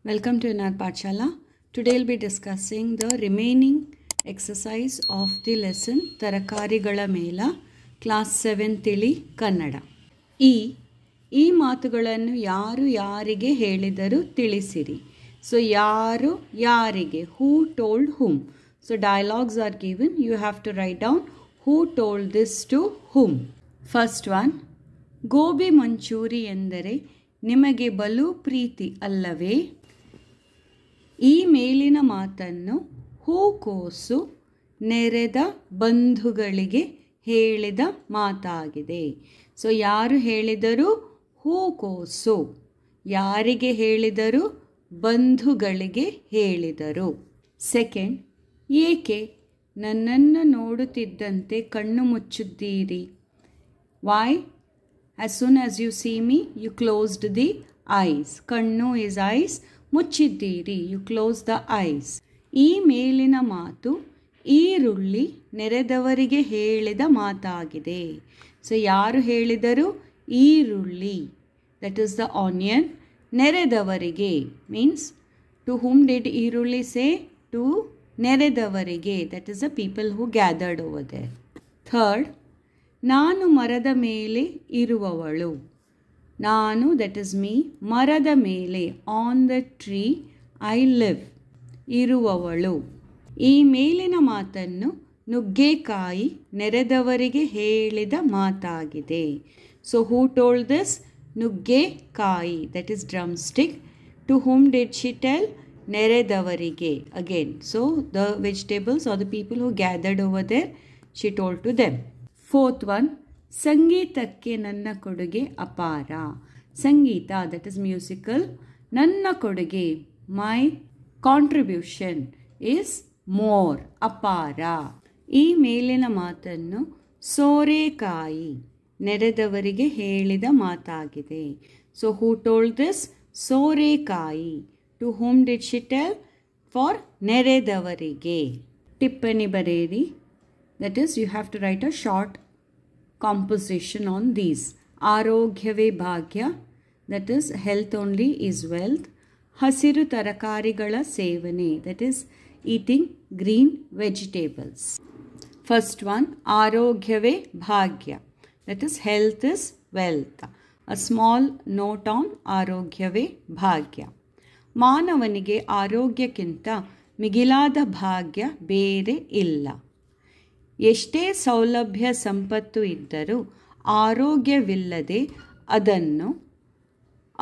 Welcome to NR Pathshala. Today we'll be discussing the remaining exercise of the lesson Tarakariಗಳ ಮೇಲ class 7 ತಿಳಿ ಕನ್ನಡ. ಈ ಮಾತುಗಳನ್ನು ಯಾರು ಯಾರಿಗೆ ಹೇಳಿದರು ತಿಳಿಸಿರಿ. So ಯಾರು ಯಾರಿಗೆ, who told whom. So dialogues are given. You have to write down who told this to whom. First one, gobi manchurian ಎಂದರೆ ನಿಮಗೆ ಬಲು ಪ್ರೀತಿ ಅಲ್ಲವೇ? ಈ ಮೇಲಿನ ಮಾತನ್ನು ಹೂಕೋಸು ನೆರೆದ ಬಂಧುಗಳಿಗೆ ಹೇಳಿದ ಮಾತಾಗಿದೆ. ಸೊ ಯಾರು ಹೇಳಿದರು? ಹೂಕೋಸು. ಯಾರಿಗೆ ಹೇಳಿದರು? ಬಂಧುಗಳಿಗೆ ಹೇಳಿದರು. ಸೆಕೆಂಡ್, ಏಕೆ ನನ್ನನ್ನು ನೋಡುತ್ತಿದ್ದಂತೆ ಕಣ್ಣು ಮುಚ್ಚಿದ್ದೀರಿ? Y? As soon as you see me, you closed the eyes. Kannu is eyes. ಮುಚ್ಚಿದ್ದೀರಿ, you close the eyes. ಈ ಮೇಲಿನ ಮಾತು ಈರುಳ್ಳಿ ನೆರೆದವರಿಗೆ ಹೇಳಿದ ಮಾತಾಗಿದೆ. ಸೊ ಯಾರು ಹೇಳಿದರು? ಈರುಳ್ಳಿ, that is the onion. ನೆರೆದವರಿಗೆ means to whom did ಈರುಳ್ಳಿ say? To ನೆರೆದವರಿಗೆ, that is the people who gathered over there. Third, ನಾನು ಮರದ ಮೇಲೆ ಇರುವವಳು. ನಾನು, that is me, ಮರದ ಮೇಲೆ, on the tree I live. ಇರುವವಳು. ಈ ಮೇಲಿನ ಮಾತನ್ನು ನುಗ್ಗೆಕಾಯಿ ನೆರೆದವರಿಗೆ ಹೇಳಿದ ಮಾತಾಗಿದೆ. So who told this? ನುಗ್ಗೆಕಾಯಿ, that is drumstick. To whom did she tell? ನೆರೆದವರಿಗೆ. Again, so the vegetables or the people who gathered over there, she told to them. Fourth one, ಸಂಗೀತಕ್ಕೆ ನನ್ನ ಕೊಡುಗೆ ಅಪಾರ. ಸಂಗೀತ, that is musical. ನನ್ನ ಕೊಡುಗೆ, my contribution is more, ಅಪಾರ. ಈ ಮೇಲಿನ ಮಾತನ್ನು ಸೋರೆಕಾಯಿ ನೆರೆದವರಿಗೆ ಹೇಳಿದ ಮಾತಾಗಿದೆ. So who told this? ಸೋರೆಕಾಯಿ. To whom did she tell? For ನೆರೆದವರಿಗೆ. ಟಿಪ್ಪಣಿ ಬರೆಯಿರಿ. That is, you have to write a short composition on these. ಆರೋಗ್ಯವೇ ಭಾಗ್ಯ, that is, health only is wealth. ಹಸಿರು ತರಕಾರಿಗಳ ಸೇವನೆ, that is, eating green vegetables. First one, ಆರೋಗ್ಯವೇ ಭಾಗ್ಯ, that is, health is wealth. A small note on ಆರೋಗ್ಯವೇ ಭಾಗ್ಯ. ಮಾನವನಿಗೆ ಆರೋಗ್ಯಕ್ಕಿಂತ ಮಿಗಿಲಾದ ಭಾಗ್ಯ ಬೇರೆ ಇಲ್ಲ. ಎಷ್ಟೇ ಸೌಲಭ್ಯ ಸಂಪತ್ತು ಇದ್ದರೂ ಆರೋಗ್ಯವಿಲ್ಲದೆ ಅದನ್ನು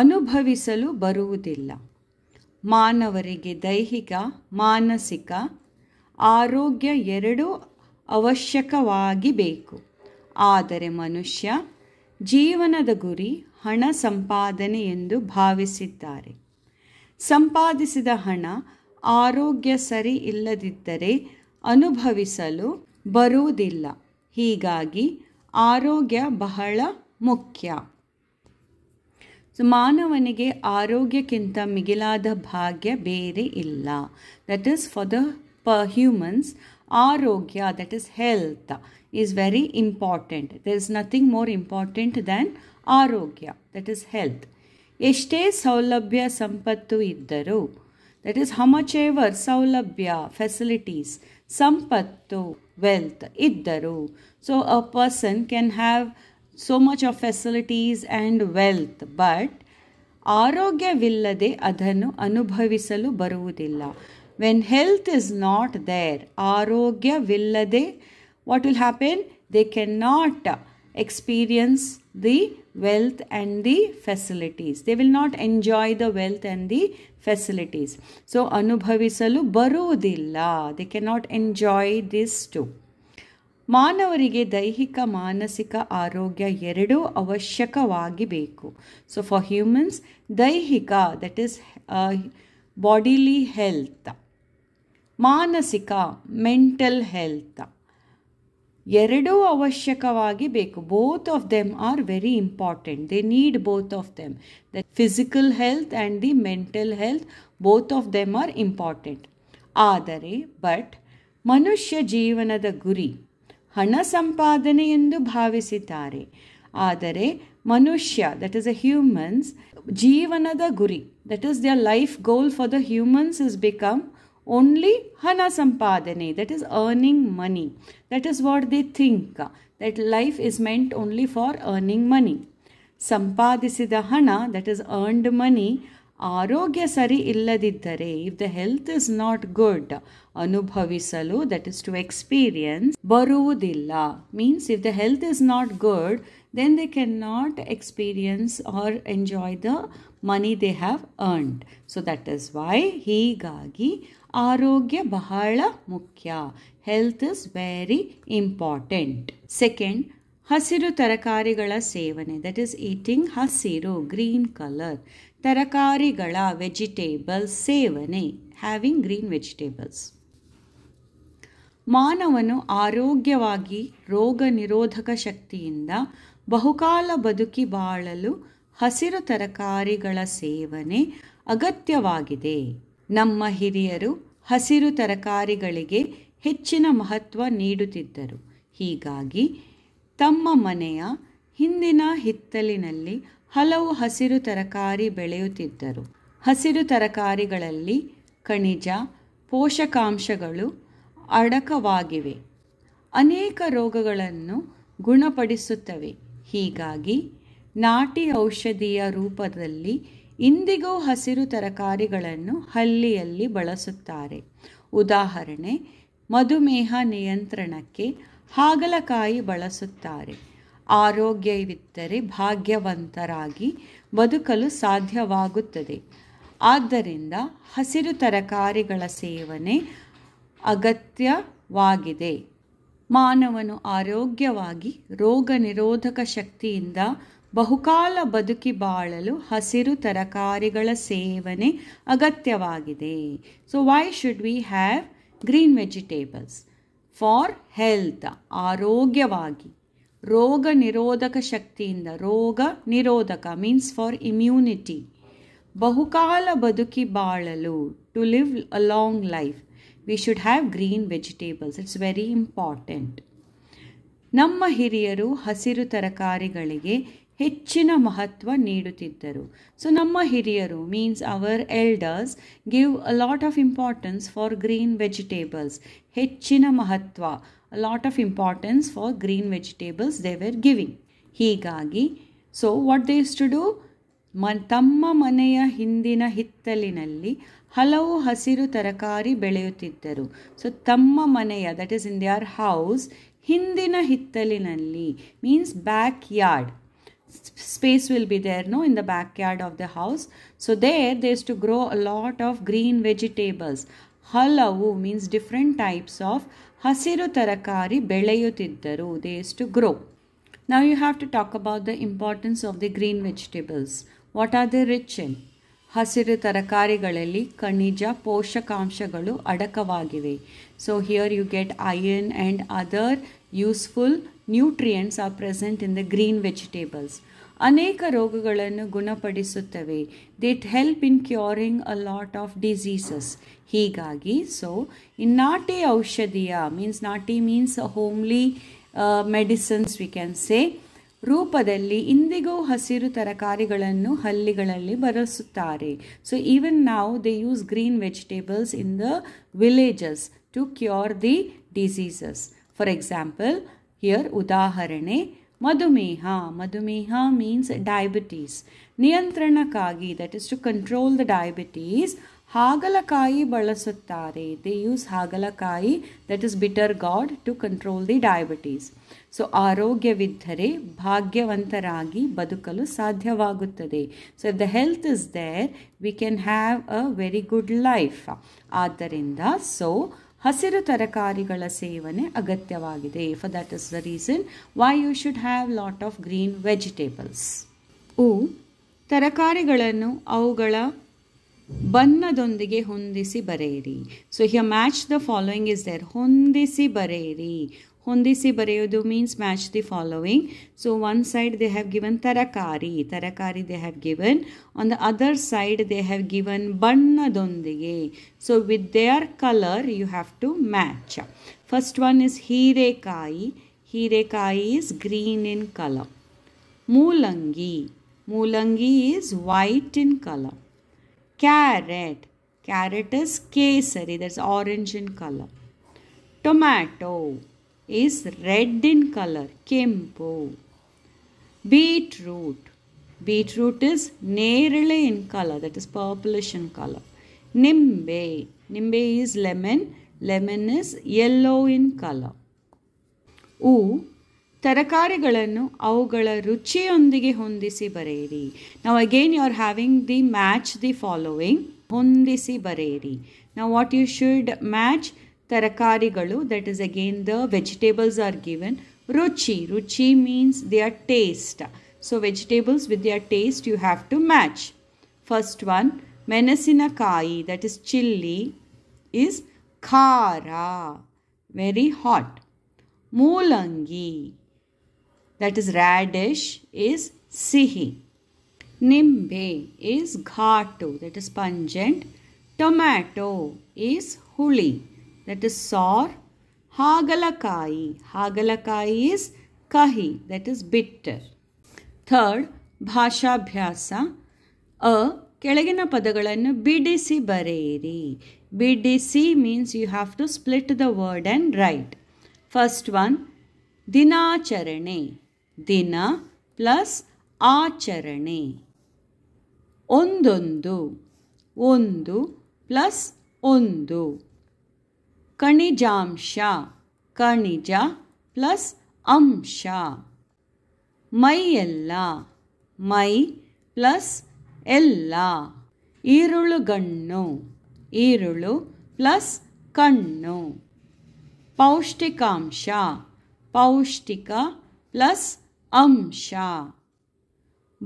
ಅನುಭವಿಸಲು ಬರುವುದಿಲ್ಲ. ಮಾನವರಿಗೆ ದೈಹಿಕ ಮಾನಸಿಕ ಆರೋಗ್ಯ ಎರಡೂ ಅವಶ್ಯಕವಾಗಿ ಬೇಕು. ಆದರೆ ಮನುಷ್ಯ ಜೀವನದ ಗುರಿ ಹಣ ಸಂಪಾದನೆ ಎಂದು ಭಾವಿಸಿದ್ದಾರೆ. ಸಂಪಾದಿಸಿದ ಹಣ ಆರೋಗ್ಯ ಸರಿ ಇಲ್ಲದಿದ್ದರೆ ಅನುಭವಿಸಲು ಬರುವುದಿಲ್ಲ. ಹೀಗಾಗಿ ಆರೋಗ್ಯ ಬಹಳ ಮುಖ್ಯ. ಸೊ ಮಾನವನಿಗೆ ಆರೋಗ್ಯಕ್ಕಿಂತ ಮಿಗಿಲಾದ ಭಾಗ್ಯ ಬೇರೆ ಇಲ್ಲ. That is for the humans, ಆರೋಗ್ಯ, that is health, is very important. There is nothing more important than ಆರೋಗ್ಯ, ದಟ್ ಈಸ್ ಹೆಲ್ತ್. ಎಷ್ಟೇ ಸೌಲಭ್ಯ ಸಂಪತ್ತು ಇದ್ದರೂ, that is, how much ever ಸೌಲಭ್ಯ, facilities, ಸಂಪತ್ತು, wealth ಇದ್ದರು. So a person can have so much of facilities and wealth, but ಆರೋಗ್ಯವಿಲ್ಲದೆ ಅದನ್ನು ಅನುಭವಿಸಲು ಬರುವುದಿಲ್ಲ. When health is not there, ಆರೋಗ್ಯವಿಲ್ಲದೆ, what will happen? They cannot experience the wealth and the facilities. They will not enjoy the wealth and the facilities. So ಅನುಭವಿಸಲು ಬರುವುದಿಲ್ಲ. They cannot enjoy this too. ಮಾನವರಿಗೆ ದೈಹಿಕ ಮಾನಸಿಕ ಆರೋಗ್ಯ ಎರಡೂ ಅವಶ್ಯಕವಾಗಿ ಬೇಕು. So for humans, ದೈಹಿಕ, that is bodily health, ಮಾನಸಿಕ, mental health, ಎರಡೂ ಅವಶ್ಯಕವಾಗಿ ಬೇಕು. Both of them are very important. They need both of them. The physical health and the mental health, both of them are important. ಆದರೆ ಮನುಷ್ಯ ಜೀವನದ ಗುರಿ ಹಣ ಸಂಪಾದನೆ ಎಂದು ಭಾವಿಸಿದ್ದಾರೆ. ಆದರೆ ಮನುಷ್ಯ, ದಟ್ ಈಸ್ ಅ ಹ್ಯೂಮನ್ಸ್, ಜೀವನದ ಗುರಿ, that is their life goal for the humans is become only hana sampadane, that is earning money. That is what they think, that life is meant only for earning money. Sampadisida hana, that is earned money, arogya sari illadiddare, if the health is not good, anubhavisalu, that is to experience, baruvudilla, means if the health is not good, then they cannot experience or enjoy the money they have earned. So that is why higagi ಆರೋಗ್ಯ ಬಹಳ ಮುಖ್ಯ. Health is very important. Second, ಹಸಿರು ತರಕಾರಿಗಳ ಸೇವನೆ, that is eating ಹಸಿರು, green colour ತರಕಾರಿಗಳ, vegetables ಸೇವನೆ, having green vegetables. ಮಾನವನು ಆರೋಗ್ಯವಾಗಿ ರೋಗ ನಿರೋಧಕ ಶಕ್ತಿಯಿಂದ ಬಹುಕಾಲ ಬದುಕಿ ಬಾಳಲು ಹಸಿರು ತರಕಾರಿಗಳ ಸೇವನೆ ಅಗತ್ಯವಾಗಿದೆ. ನಮ್ಮ ಹಿರಿಯರು ಹಸಿರು ತರಕಾರಿಗಳಿಗೆ ಹೆಚ್ಚಿನ ಮಹತ್ವ ನೀಡುತ್ತಿದ್ದರು. ಹೀಗಾಗಿ ತಮ್ಮ ಮನೆಯ ಹಿಂದಿನ ಹಿತ್ತಲಿನಲ್ಲಿ ಹಲವು ಹಸಿರು ತರಕಾರಿ ಬೆಳೆಯುತ್ತಿದ್ದರು. ಹಸಿರು ತರಕಾರಿಗಳಲ್ಲಿ ಖನಿಜ, ಪೋಷಕಾಂಶಗಳು ಅಡಕವಾಗಿವೆ. ಅನೇಕ ರೋಗಗಳನ್ನು ಗುಣಪಡಿಸುತ್ತವೆ. ಹೀಗಾಗಿ ನಾಟಿ ಔಷಧಿಯ ರೂಪದಲ್ಲಿ ಇಂದಿಗೂ ಹಸಿರು ತರಕಾರಿಗಳನ್ನು ಹಳ್ಳಿಯಲ್ಲಿ ಬಳಸುತ್ತಾರೆ. ಉದಾಹರಣೆ, ಮಧುಮೇಹ ನಿಯಂತ್ರಣಕ್ಕೆ ಹಾಗಲಕಾಯಿ ಬಳಸುತ್ತಾರೆ. ಆರೋಗ್ಯವಿದ್ದರೆ ಭಾಗ್ಯವಂತರಾಗಿ ಬದುಕಲು ಸಾಧ್ಯವಾಗುತ್ತದೆ. ಆದ್ದರಿಂದ ಹಸಿರು ತರಕಾರಿಗಳ ಸೇವನೆ ಅಗತ್ಯವಾಗಿದೆ. ಮಾನವನು ಆರೋಗ್ಯವಾಗಿ ರೋಗ ನಿರೋಧಕ ಶಕ್ತಿಯಿಂದ ಬಹುಕಾಲ ಬದುಕಿ ಬಾಳಲು ಹಸಿರು ತರಕಾರಿಗಳ ಸೇವನೆ ಅಗತ್ಯವಾಗಿದೆ. So why should we have green vegetables? For health, ಆರೋಗ್ಯವಾಗಿ, ರೋಗ ನಿರೋಧಕ ಶಕ್ತಿಯಿಂದ, ರೋಗ ನಿರೋಧಕ ಮೀನ್ಸ್ ಫಾರ್ ಇಮ್ಯುನಿಟಿ, ಬಹುಕಾಲ ಬದುಕಿ ಬಾಳಲು, to live a long life, we should have green vegetables. It's very important. ನಮ್ಮ ಹಿರಿಯರು ಹಸಿರು ತರಕಾರಿಗಳಿಗೆ ಹೆಚ್ಚಿನ ಮಹತ್ವ ನೀಡುತ್ತಿದ್ದರು. ಸೊ ನಮ್ಮ ಹಿರಿಯರು means our elders give a lot of importance for green vegetables. ಹೆಚ್ಚಿನ ಮಹತ್ವ, a lot of importance for green vegetables they were giving. ಹೀಗಾಗಿ so what they used to do, ತಮ್ಮ ಮನೆಯ ಹಿಂದಿನ ಹಿತ್ತಲಿನಲ್ಲಿ ಹಲವು ಹಸಿರು ತರಕಾರಿ ಬೆಳೆಯುತ್ತಿದ್ದರು. ಸೊ ತಮ್ಮ ಮನೆಯ, that is in their house, ಹಿಂದಿನ ಹಿತ್ತಲಿನಲ್ಲಿ means backyard. Space will be there, no, in the backyard of the house. So there they used to grow a lot of green vegetables. Halavu means different types of hasiru tarakari ಬೆಳೆಯುತ್ತಿದ್ದರು. They used to grow. Now you have to talk about the importance of the green vegetables. What are they rich in? ಹಸಿರು ತರಕಾರಿಗಳಲ್ಲಿ ಖನಿಜ, ಪೋಷಕಾಂಶಗಳು ಅಡಕವಾಗಿವೆ. So here you get iron and other useful nutrients are present in the green vegetables. ಅನೇಕ ರೋಗಗಳನ್ನು ಗುಣಪಡಿಸುತ್ತವೆ. They help in curing a lot of diseases. ಹೀಗಾಗಿ in ನಾಟಿ ಔಷಧಿಯ ನಾಟಿ means homely medicines we can say ರೂಪದಲ್ಲಿ ಇಂದಿಗೂ ಹಸಿರು ತರಕಾರಿಗಳನ್ನು ಹಳ್ಳಿಗಳಲ್ಲಿ ಬಳಸುತ್ತಾರೆ. ಸೊ ಈವನ್ ನಾವು they use green vegetables in the villages to cure the diseases. For example here ಉದಾಹರಣೆ, ಮಧುಮೇಹ. ಮಧುಮೇಹ ಮೀನ್ಸ್ ಡಯಾಬಿಟೀಸ್. ನಿಯಂತ್ರಣಕ್ಕಾಗಿ, that is to control the diabetes, ಹಾಗಲಕಾಯಿ ಬಳಸುತ್ತಾರೆ. ದೇ ಯೂಸ್ ಹಾಗಲಕಾಯಿ, that is bitter gourd, to control the diabetes. So ಆರೋಗ್ಯವಿದ್ದರೆ ಭಾಗ್ಯವಂತರಾಗಿ ಬದುಕಲು ಸಾಧ್ಯವಾಗುತ್ತದೆ. So if the health is there we can have a very good life. ಆದ್ದರಿಂದ ಹಸಿರು ತರಕಾರಿಗಳ ಸೇವನೆ ಅಗತ್ಯವಾಗಿದೆ. For that is the reason why you should have lot of green vegetables. ತರಕಾರಿಗಳನ್ನು ಅವುಗಳ ಬಣ್ಣದೊಂದಿಗೆ ಹೊಂದಿಸಿ ಬರೆಯಿರಿ. So here match the following is there. ಹೊಂದಿಸಿ ಬರೆಯಿರಿ. ಹೊಂದಿಸಿ ಬರೆಯೋದು means match the following. So one side they have given ತರಕಾರಿ they have given. On the other side they have given ಬಣ್ಣದೊಂದಿಗೆ. So with their colour you have to match. First one is ಹೀರೆಕಾಯಿ. ಹೀರೆಕಾಯಿ is green in colour. Mulangi. Mulangi is white in color. Carrot. Carrot is kesari, that's orange in color. Tomato is red in color, kempu. Beetroot. Beetroot is nerale in color, that is purplish in color. Nimbe. Nimbe is lemon. Lemon is yellow in color. U. ತರಕಾರಿಗಳನ್ನು ಅವುಗಳ ರುಚಿಯೊಂದಿಗೆ ಹೊಂದಿಸಿ ಬರೆಯಿರಿ. Now again you are having the match the following. ಹೊಂದಿಸಿ ಬರೆಯಿರಿ. Now what you should match? ತರಕಾರಿಗಳು, that is again the vegetables are given. Ruchi. Ruchi means their taste. So vegetables with their taste you have to match. First one, ಮೆಣಸಿನಕಾಯಿ, that is chilli, is khara, very hot. Mulangi, that is radish, is sihi. Nimbe is ghatu, that is pungent. Tomato is huli, that is sour. Hagalakayi. Hagalakayi is kahi, that is bitter. Third, ಭಾಷಾಭ್ಯಾಸ. ಕೆಳಗಿನ ಪದಗಳನ್ನು ಬಿಡಿಸಿ ಬರೆಯಿರಿ. ಬಿಡಿಸಿ means you have to split the word and write. First one, ದಿನಾಚರಣೆ. ದಿನ plus ಆಚರಣೆ. ಒಂದೊಂದು. ಒಂದು ಪ್ಲಸ್ ಒಂದು. ಖನಿಜಾಂಶ. ಖನಿಜ ಪ್ಲಸ್ ಅಂಶ. ಮೈಯೆಲ್ಲ. ಮೈ ಪ್ಲಸ್ ಎಲ್ಲ. ಈರುಳುಗಣ್ಣು. ಈರುಳು ಪ್ಲಸ್ ಕಣ್ಣು. ಪೌಷ್ಟಿಕಾಂಶ. ಪೌಷ್ಟಿಕ ಪ್ಲಸ್ ಅಂಶ.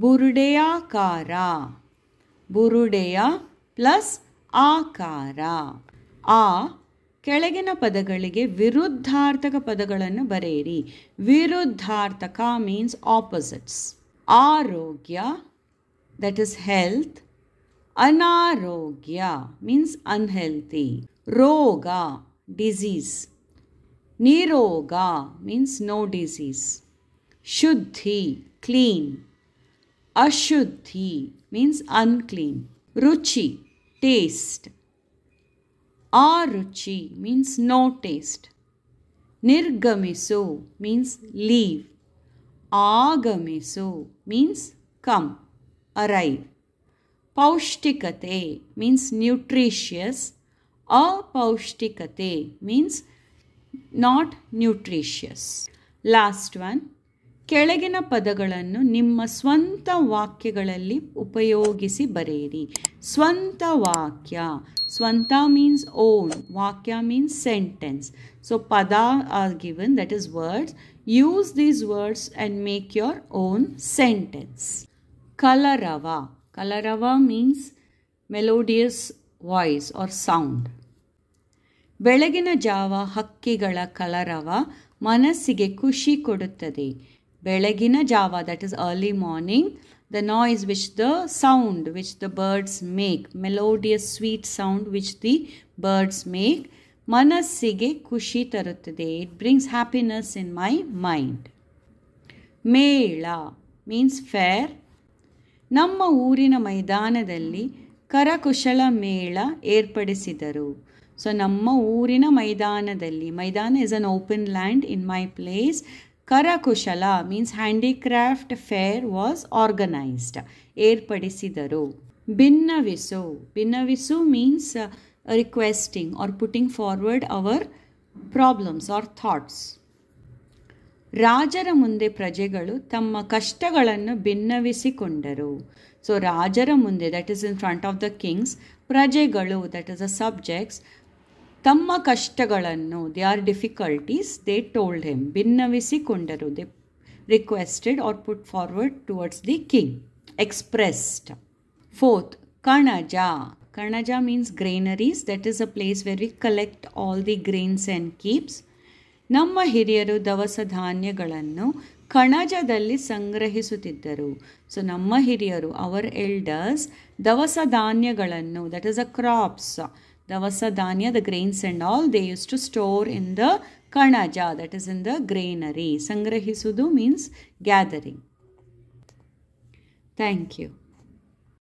ಬುರುಡೆಯಾಕಾರ. ಬುರುಡೆಯ ಪ್ಲಸ್ ಆಕಾರ. ಆ ಕೆಳಗಿನ ಪದಗಳಿಗೆ ವಿರುದ್ಧಾರ್ಥಕ ಪದಗಳನ್ನು ಬರೆಯಿರಿ. ವಿರುದ್ಧಾರ್ಥಕ ಮೀನ್ಸ್ ಆಪೋಸಿಟ್ಸ್. ಆರೋಗ್ಯ, that is health. Anarogya means unhealthy. Roga, disease. Niroga means no disease. Shuddhi, clean. Ashuddhi means unclean. Ruchi, taste. Aruchi means no taste. Nirgamisu means leave. Agamisu means come, arrive. Paushtikate means nutritious. Apaushtikate means not nutritious. Last one, ಕೆಳಗಿನ ಪದಗಳನ್ನು ನಿಮ್ಮ ಸ್ವಂತ ವಾಕ್ಯಗಳಲ್ಲಿ ಉಪಯೋಗಿಸಿ ಬರೆಯಿರಿ. ಸ್ವಂತ ವಾಕ್ಯ. ಸ್ವಂತ means own. ವಾಕ್ಯ means sentence. So pada are given, that is words. Use these words and make your own sentence. Kalarava. Kalarava means melodious voice or sound. ಬೆಳಗಿನ ಜಾವ ಹಕ್ಕಿಗಳ ಕಲರವ ಮನಸ್ಸಿಗೆ ಖುಷಿ ಕೊಡುತ್ತದೆ. ಬೆಳಗಿನ ಜಾವ, that is early morning, the noise which the sound which the birds make, melodious sweet sound which the birds make, ಮನಸ್ಸಿಗೆ ಖುಷಿ ತರುತ್ತದೆ. It brings happiness in my mind. ಮೇಳ means fair. ನಮ್ಮ ಊರಿನ ಮೈದಾನದಲ್ಲಿ ಕರಕುಶಲ ಮೇಳ ಏರ್ಪಡಿಸಿದರು. ಸೊ ನಮ್ಮ ಊರಿನ ಮೈದಾನದಲ್ಲಿ, ಮೈದಾನ is an open land in my place. ಕರಕುಶಲ means handicraft fair was organized. ಏರ್ಪಡಿಸಿದರು. ಭಿನ್ನವಿಸು. ಭಿನ್ನವಿಸು means requesting or putting forward our problems or thoughts. ರಾಜರ ಮುಂದೆ ಪ್ರಜೆಗಳು ತಮ್ಮ ಕಷ್ಟಗಳನ್ನು ಭಿನ್ನವಿಸಿಕೊಂಡರು. ಸೊ ರಾಜರ ಮುಂದೆ, that is in front of the kings, ಪ್ರಜೆಗಳು, that is the subjects, ತಮ್ಮ ಕಷ್ಟಗಳನ್ನು, their difficulties, they told him. ಭಿನ್ನವಿಸಿಕೊಂಡರು, they requested or put forward towards the king, expressed. Fourth, ಕಣಜ. ಕಣಜ means granaries, that is a place where we collect all the grains and keeps. ನಮ್ಮ ಹಿರಿಯರು ದವಸ ಧಾನ್ಯಗಳನ್ನು ಕಣಜದಲ್ಲಿ ಸಂಗ್ರಹಿಸುತ್ತಿದ್ದರು. So ನಮ್ಮ ಹಿರಿಯರು, ಅವರ್ ಎಲ್ಡರ್ಸ್, ದವಸ ಧಾನ್ಯಗಳನ್ನು, that is a crops, ದವಸ ಧಾನ್ಯ, the grains and all, they used to store in the ಕಣಜ, that is in the granary. ಸಂಗ್ರಹಿಸುವುದು means gathering. Thank you.